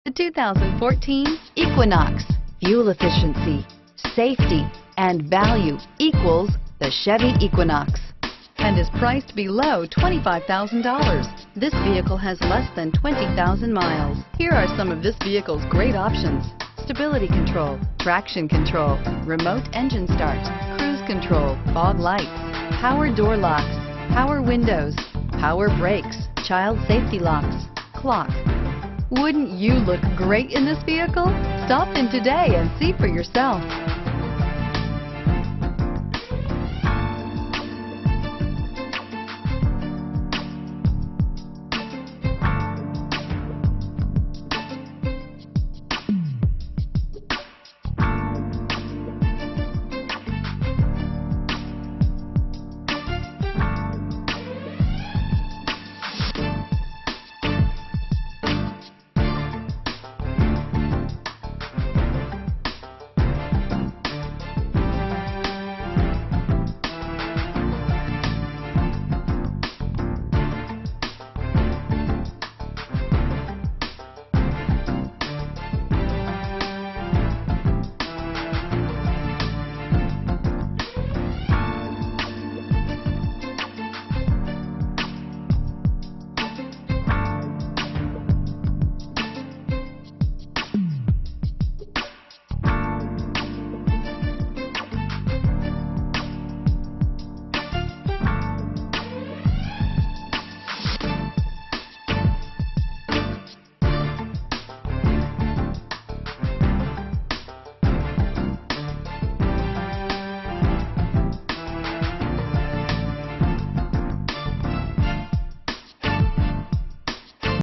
The 2014 Equinox. Fuel efficiency, safety, and value equals the Chevy Equinox and is priced below $25,000. This vehicle has less than 20,000 miles. Here are some of this vehicle's great options: stability control, traction control, remote engine start, cruise control, fog lights, power door locks, power windows, power brakes, child safety locks, clock. Wouldn't you look great in this vehicle? Stop in today and see for yourself.